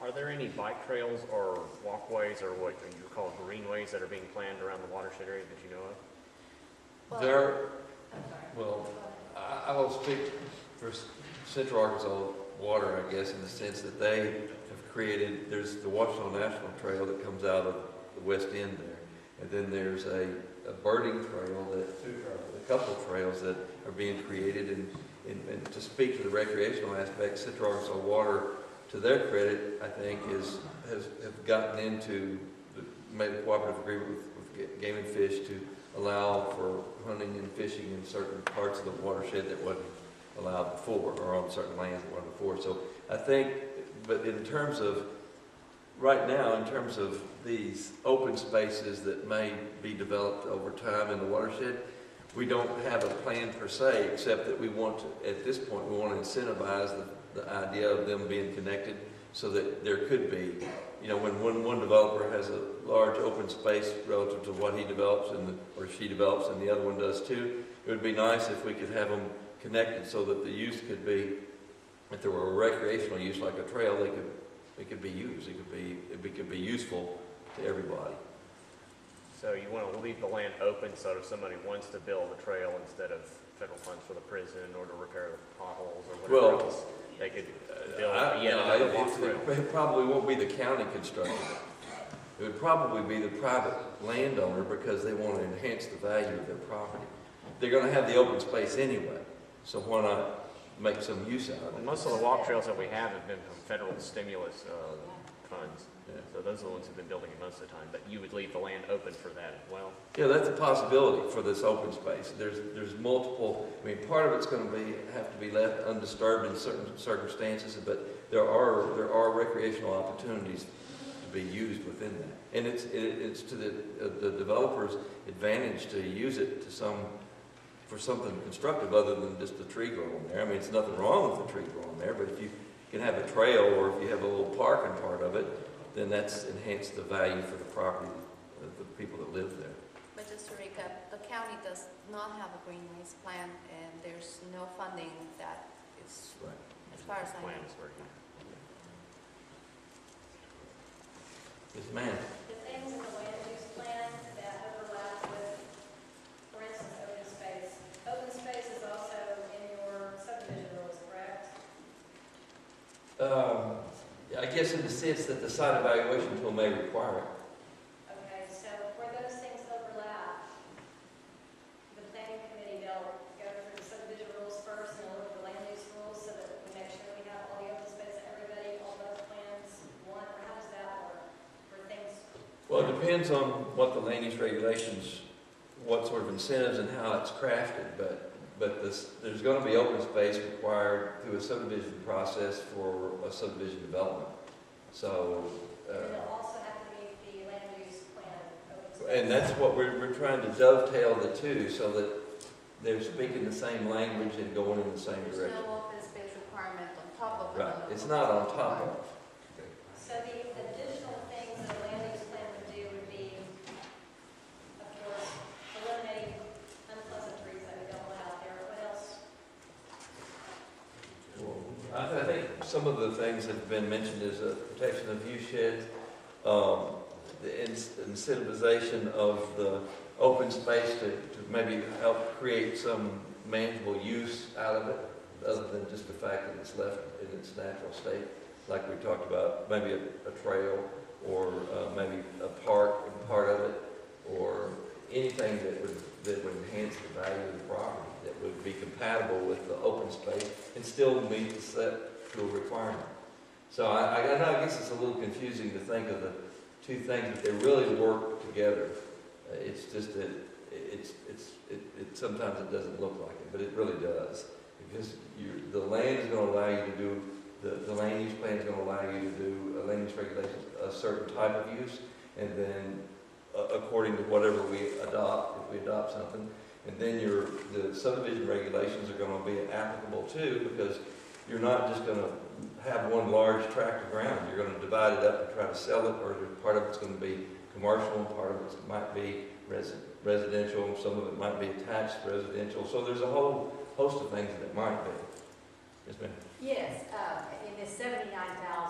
Are there any bike trails or walkways or what you call greenways that are being planned around the watershed area that you know of? I will speak for Central Arkansas Water, I guess, in the sense that they have created, there's the Washington National Trail that comes out of the west end there. And then there's a birding trail, a couple of trails that are being created. And to speak to the recreational aspect, Central Arkansas Water, to their credit, I think, have gotten into, made a cooperative agreement with Game and Fish to allow for hunting and fishing in certain parts of the watershed that wasn't allowed before, or on certain lands that weren't before. So I think, but in terms of, right now, in terms of these open spaces that may be developed over time in the watershed, we don't have a plan per se, except that we want to, at this point, we want to incentivize the idea of them being connected so that there could be, you know, when one developer has a large open space relative to what he develops or she develops and the other one does too, it would be nice if we could have them connected so that the use could be, if there were a recreational use like a trail, it could be used. It could be useful to everybody. So you want to leave the land open so if somebody wants to build a trail instead of federal funds for the prison or to repair the potholes or whatever else, they could build yet another walk trail. It probably won't be the county constructing it. It would probably be the private landowner because they want to enhance the value of their property. They're going to have the open space anyway, so why not make some use out of it? Most of the walk trails that we have been from federal stimulus funds. Yeah. So those are the ones who've been building it most of the time, but you would leave the land open for that as well? Yeah, that's a possibility for this open space. There's multiple, I mean, part of it's going to have to be left undisturbed in certain circumstances, but there are recreational opportunities to be used within that. And it's to the developer's advantage to use it for something constructive other than just a tree growing there. I mean, it's nothing wrong with the tree growing there, but if you can have a trail or if you have a little parking part of it, then that's enhanced the value for the property of the people that live there. But just to recap, the county does not have a greenways plan, and there's no funding that is, Right. as far as I know. Plan is working. Yes, ma'am. The things in the land use plan that overlap with, for instance, open space. Open space is also in your subdivision rules, correct? I guess in the sense that the site evaluation tool may require it. Okay, so where those things overlap, the planning committee, they'll go through the subdivision rules first and look at the land use rules so that we make sure we have all the open space that everybody, all those plans want, or how does that work for things? Well, it depends on what the land use regulations, what sort of incentives and how it's crafted, but there's going to be open space required through a subdivision process for a subdivision development. So, And it'll also have to meet the land use plan open space. and that's what we're trying to dovetail the two so that they're speaking the same language and going in the same There's direction. no open space requirement on top of it. Right, it's not on top of. So the additional things that a land use plan would do would be, of course, eliminating unpleasant trees that we don't want out there. What else? I think some of the things that have been mentioned is protection of view sheds, the incentivization of the open space to maybe help create some manageable use out of it, other than just the fact that it's left in its natural state, like we talked about, maybe a trail or maybe a park and part of it, or anything that would enhance the value of the property, that would be compatible with the open space and still meet the set to a requirement. So I know, I guess it's a little confusing to think of the two things, but they really work together. It's just that sometimes it doesn't look like it, but it really does, because the land is going to allow you to do the land use plan is going to allow you to do a land use regulation, a certain type of use, and then according to whatever we adopt, if we adopt something, and then the subdivision regulations are going to be applicable too, because you're not just going to have one large tract of ground. You're going to divide it up and try to sell it, or part of it's going to be commercial, part of it might be residential, some of it might be attached residential. So there's a whole host of things that it might be. Yes, ma'am. Yes, in the 79,000